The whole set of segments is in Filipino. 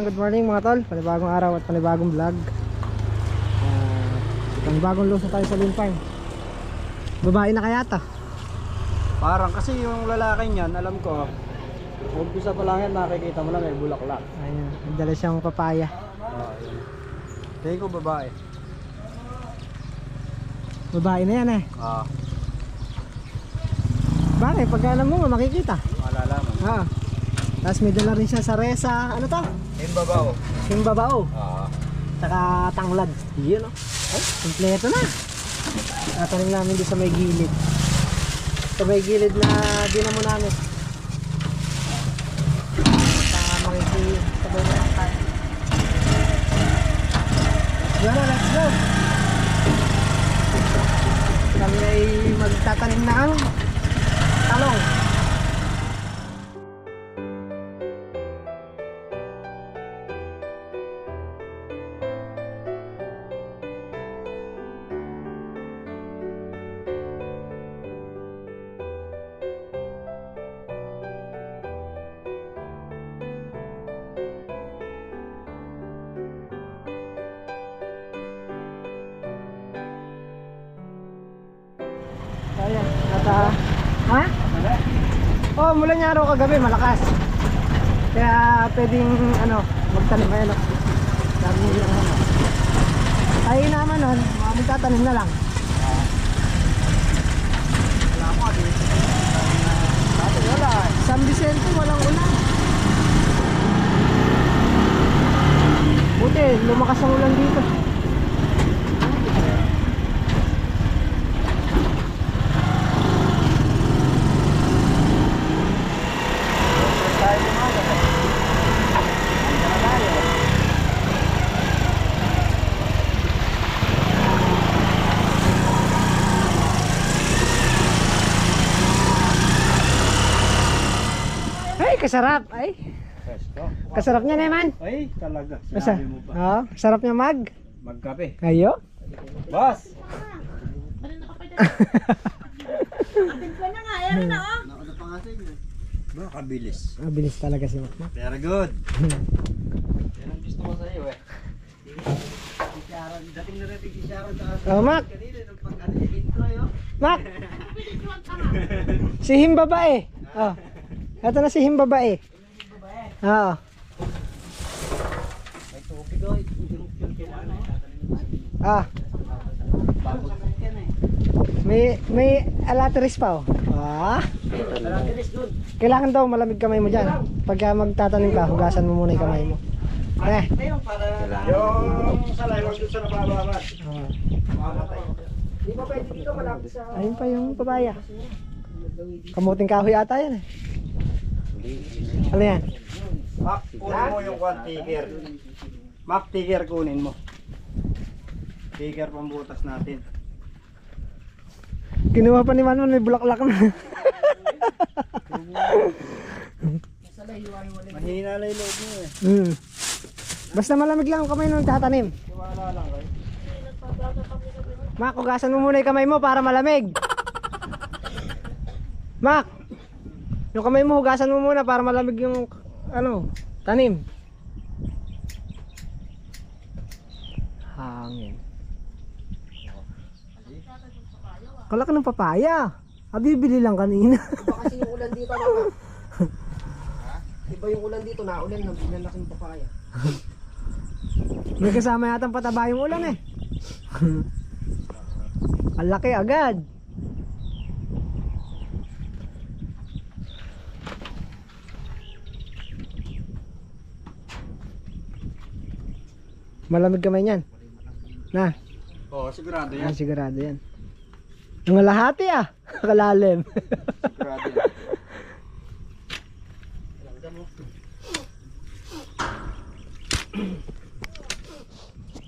Ayan, good morning mga tol. Panibagong araw at panibagong vlog. Panibagong luso tayo sa Lone Farm. Babae na kaya ta? Parang kasi yung lalaki niyan, alam ko, umpisa pa lang yan, nakikita mo lang may bulaklak. Ayan, nagdala siyang papaya. Yun. Tingin ko babae. Babae na yan eh. Bakit? Pag alam mo, makikita. Malalaman. Tapos may dala rin siya sa resa. Ano to? Himbabaw. Himbabao. Saka tanglad. Yun o. Oh, kompleto na. Tatanim namin doon sa may gilid. Sa may gilid na dinamo namin. Makikisabay na lang tayo. Let's go! Kami ay magtatanim na ang talong. Ayan, ha? Oh, mula niya araw kagabi, malakas. Kaya pwedeng magtanim ayan. Sabi niya tayo naman nun, magtatanim na lang. Wala ko dito. Wala. San Vicente, walang ulan. Buti, lumakas ang ulan dito. Ay, kasarap. Ay, Presto. kasarap niya naman. Ay, talaga. Masa? Sinabi mo pa. Oo, sarap niya Magkape. Ayo. Boss! Timpla na nga, ayan na oh. Nakapangasig mo. Ba, kabilis. Mabilis talaga si Makmak. Very good. Yan ang gusto ko sa'yo eh. Dating na natin si Sharon sa Oh, Mak. kanina nung pag-intro yun. Mak. Si Himbabae. Oh. Ito na si Himbabae. Oo. May tubig o, yung kailangan eh. Ah, Bago yan eh. may alateris pa oh. Ah. Kailangan daw malamig kamay mo diyan. Pagka magtatanim ka, hugasan mo muna 'yung kamay mo. Ayun para yung salay wag doon sa nabababad. Oh. Mamatay. Di ba pwede dito malapit sa ayun pa 'yung papaya. Kamuting kahoy ata 'yan eh. Ano yan? Mac, kunin mo yung one tiger. Mac, tiger kunin mo. Tiger pambutas natin. Kinuha pa ni Manon, may bulaklak na. Mahina na yung loob mo eh. Basta malamig lang ang kamay nung tatanim. Tiwala lang kayo. Mak, hugasan mo muna 'yung kamay mo para malamig. Mak, yung kamay mo hugasan mo muna para malamig yung tanim. Hangin. Kala ka ng papaya. Bibili lang kanina. Iba kasi yung ulan dito mga. Iba yung ulan dito, naulan na binalaking papaya. May kasama yata pataba yung ulan eh. Ang laki agad. Malamig kamay niyan. Na, Oo, sigurado yan. sigurado yan. Nangalahati kalalim. Sigurado yan.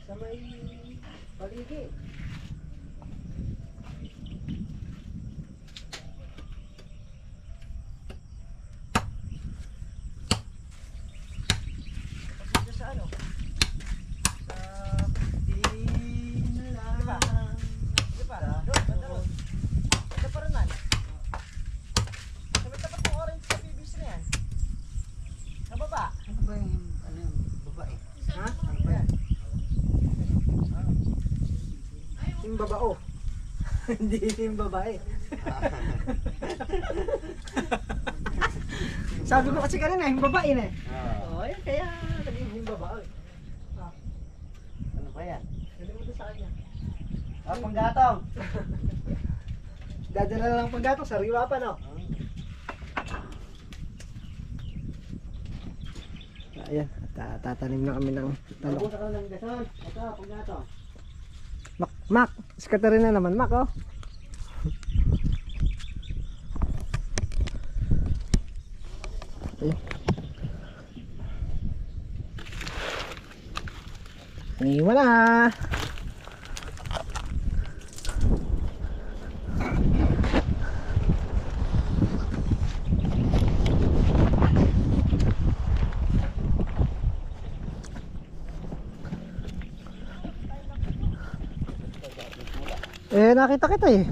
Sa may paligid. Sa ano? Sa Diba? Doon, banda ron. Banda pa rin man. Sa may tapat ng orange sa PVC na yan. Sa baba. Ano ba yung himbabao. Hindi himbabae. Sabi ko kasi kanina, himbabae na eh. Oo, yun kaya naging himbabao eh. Ano ba yan? Galing mo doon sa kanya. Panggatong. Dadala lang panggatong, sariwa pa no? Ayan, tatanim na kami ng talong. Buta ka ng gasol. Ito, panggatong. Mac, scatter na naman Mac oh. Ayan. Iwan na. Nakita kita eh.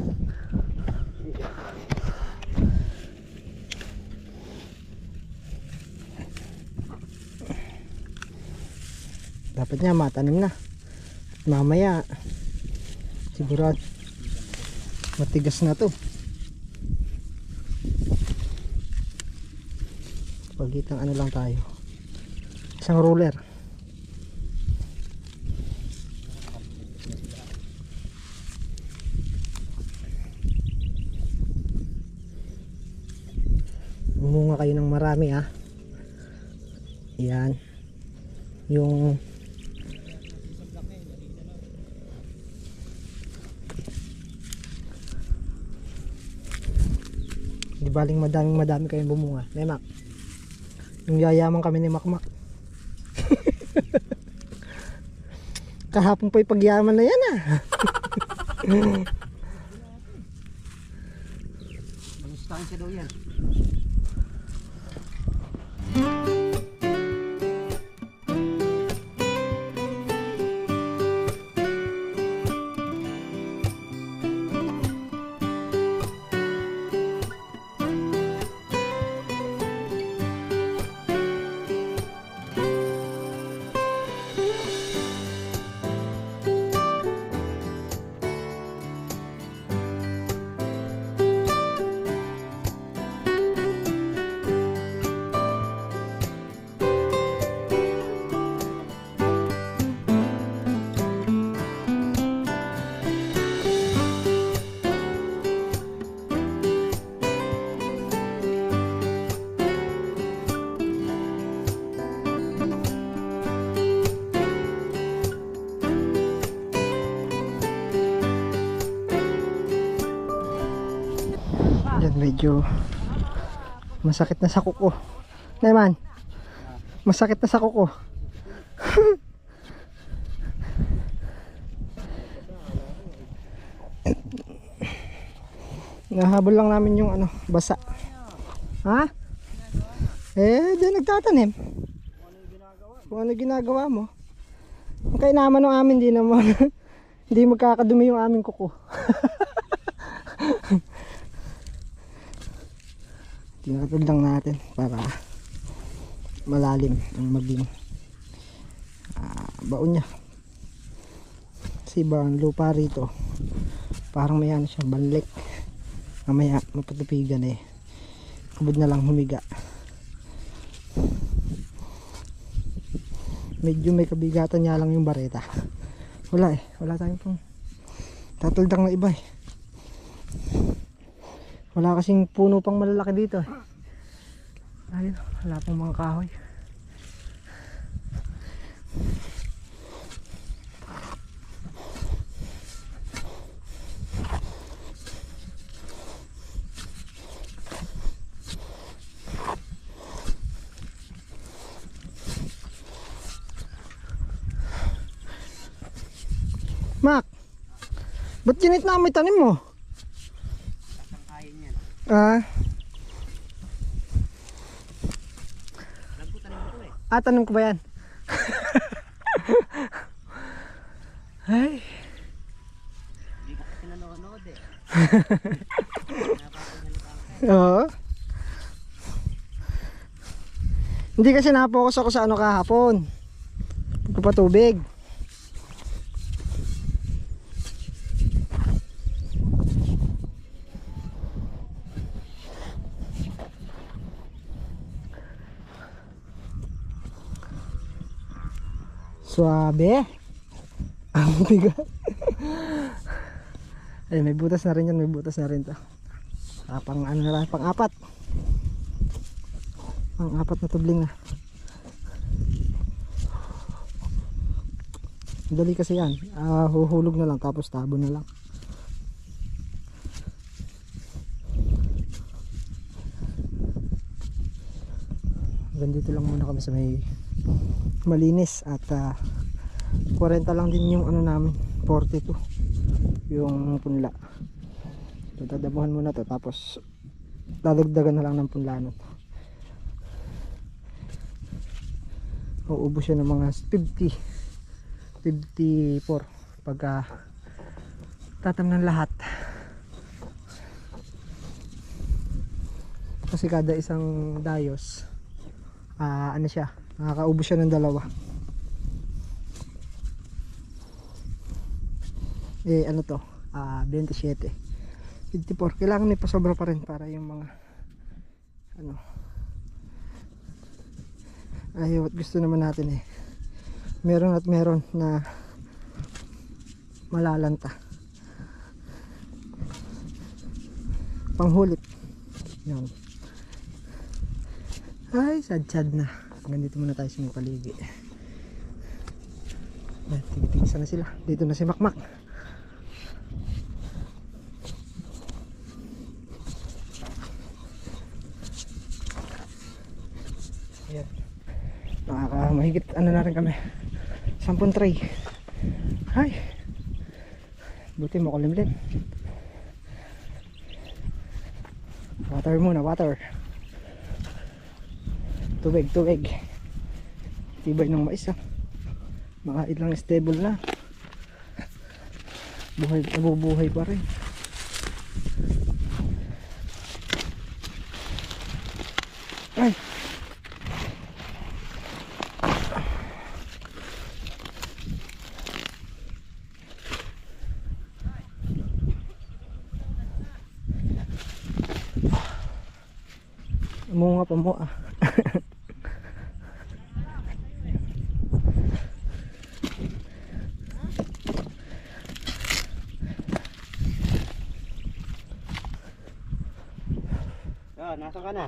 Dapat niya matanim na. Mamaya siguro matigas na to. Pagitang ano lang tayo. Isang ruler. Bumunga kayo ng marami ha. Yan. Yung di baling madami kayong bumunga. Lemak. Yung yayaman kami ni Makmak. Kahapon pa yung pagyaman na yan ah. Magustahan siya daw yan. Yan medyo masakit na sa kuko. Naman. Masakit na sa kuko. Nahabol lang namin yung ano, basa. Ha? Di nagtatanim. Kung ano ginagawa mo. Ang kainaman ng amin, di naman. Hindi magkakadumi yung aming kuko. Tinatod lang natin para malalim ang maging baon niya. Kasi ba ang lupa rito parang may ano siya, banlik. Mamaya mapatupigan eh. Kabod na lang humiga. Medyo may kabigatan niya lang yung bareta. Wala eh, wala tayong pang tataldang na iba eh. Wala kasing puno pang malalaki dito eh. Ayun, wala pang mga kahoy. Mac, ba't ginit na may tanim mo? Tanong ko ba yan? Ay. Hindi ko kasi nanonood eh. Oo. Hindi kasi napokus ako sa ano kahapon. Pagpapatubig. Suabe. Ang bigat. Ay, may butas na rin yan, may butas na rin to. Pang ano na lang, pang apat. Pang apat na tubling na. Dali kasi yan. Huhulog na lang tapos tabo na lang. Dito lang muna kami sa may malinis at 40 lang din yung ano namin, 42 yung punla. So tadabuhan muna to tapos dadagdagan na lang ng punla nun. Uubos siya ng mga 54 pagka tatam ng lahat. Kasi kada isang dayos ano siya, nakakaubos siya ng 2. Ano to, 27 54, kailangan may pasobra pa rin para yung mga ano, ayaw at gusto naman natin meron at meron na malalanta panghulip yan. Ay, sad na. Ganito muna tayo sa mga paligi. Tigisa na sila. Dito na si Makmak. Ayan. Mahigit ano na rin kami. 10 tray. Ay. Buti makulimlim. Water muna, water. Tubig. Tibay ng mais mga ilang stable na. Nabubuhay pa rin. Ay. Munga pa mo Nasaan ka na?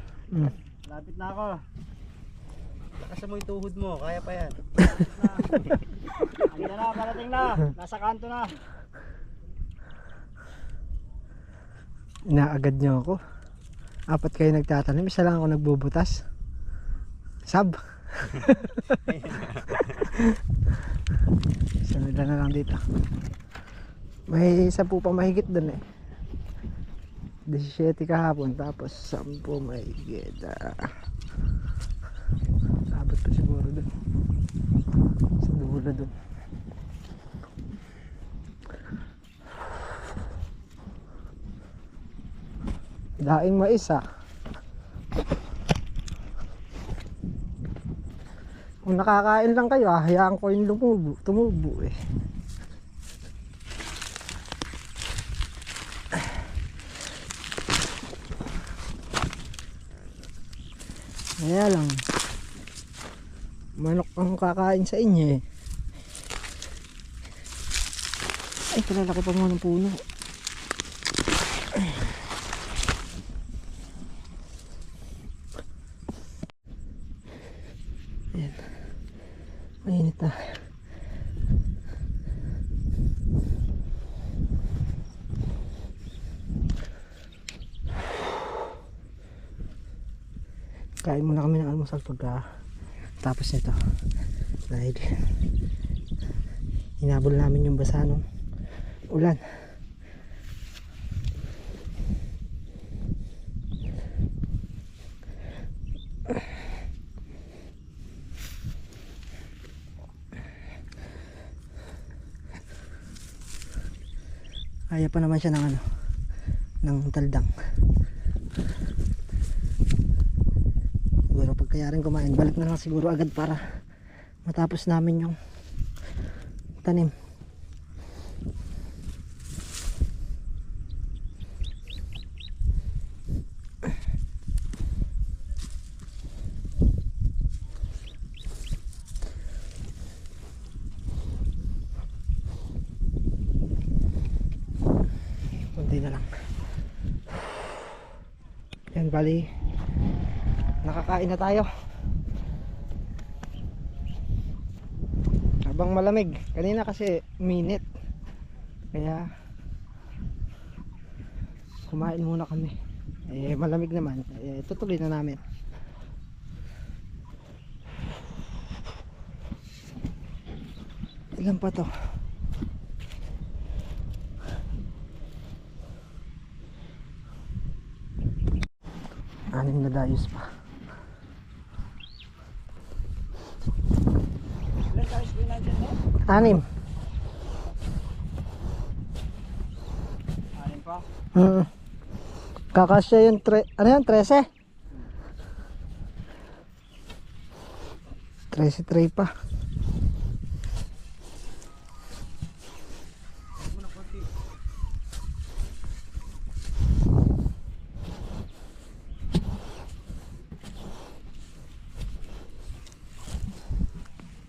Lapit na ako. Lakasan mo yung tuhod mo, kaya pa yan. Anda na, parating na. Nasa kanto na. Inaagad niyo ako. 4 kayo nagtatanim, isa lang ako nagbubutas. Sab. Sunod na lang dito. May 10 pa mahigit dun 17 kahapon tapos 10 mahigit. Abot pa siguro dun sa dulo dun. Daing mais Kung nakakain lang kayo hayaan ko yung tumubo Kaya lang manok ang kakain sa inyo Ay, kalalaki pa mo ng puno. Ayan. Mainit na. Kain muna kami ng almusal pagka tapos nito dahil hinabol namin yung basa ng ulan. Kaya pa naman siya ng taldang. Siguro pagkayarin kumain, balik na lang siguro agad para matapos namin yung tanim. Kunti na lang. Yan, bali nakakain na tayo habang malamig. Kanina kasi minit, kaya kumain muna kami. Malamig naman, tutuloy na namin. Ilan pa to? 6 na dayos pa. Ilan guys, binadyan mo? 6. Anin pa? Kakasya yung ano yan? 13? 13 tray pa.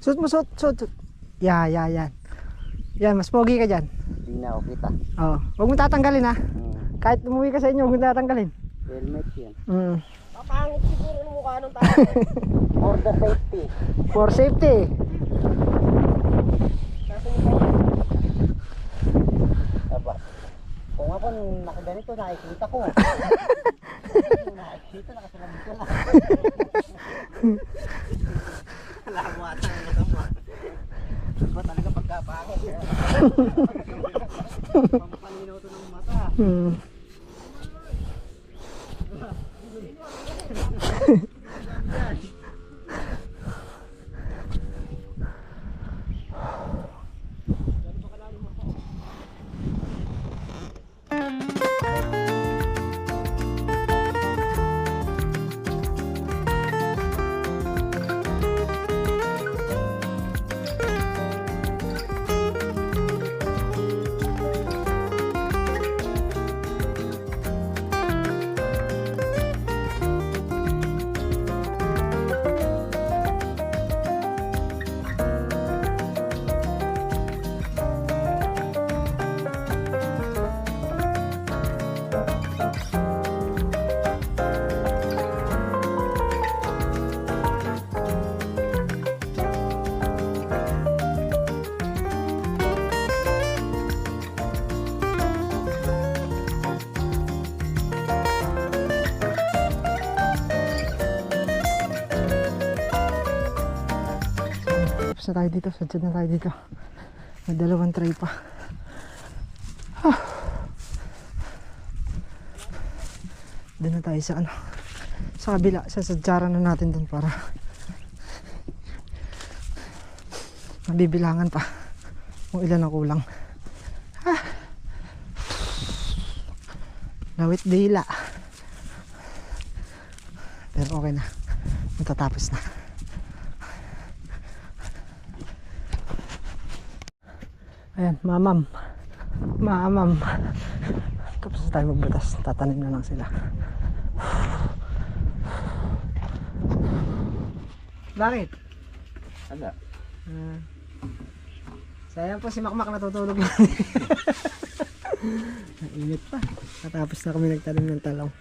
Suot mo, suot. Yan. Yan, mas pogi ka dyan. Hindi na ako kita. Oo. Huwag mo tatanggalin ha. Kahit umuwi ka sa inyo, huwag mo tatanggalin. Helmet yan. Papangit siguro ng mukha ng tao. For the safety. For safety. Aba. Kung ako nakaganito, nakikita ko. Nakikita, nakasalamit ko lang. Alam mo ata ang matama. Ba talaga pagkapangit. Pampalinaw to ng mata. Tapos na tayo dito, sudsud na tayo dito. May 2 tray pa. Doon na tayo sa sa kabila, sa sadyaran na natin doon para mabibilangan pa kung ilan ang kulang. Lawit dila. Pero okay na, matatapos na. Ayan, mamam. Tapos na tayo magbutas. Tatanim na lang sila. Bakit? Ala. Sayang po si Makmak natutulog na. Init pa. Natapos na kami nagtanim ng talong.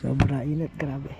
Sobra init, grabe.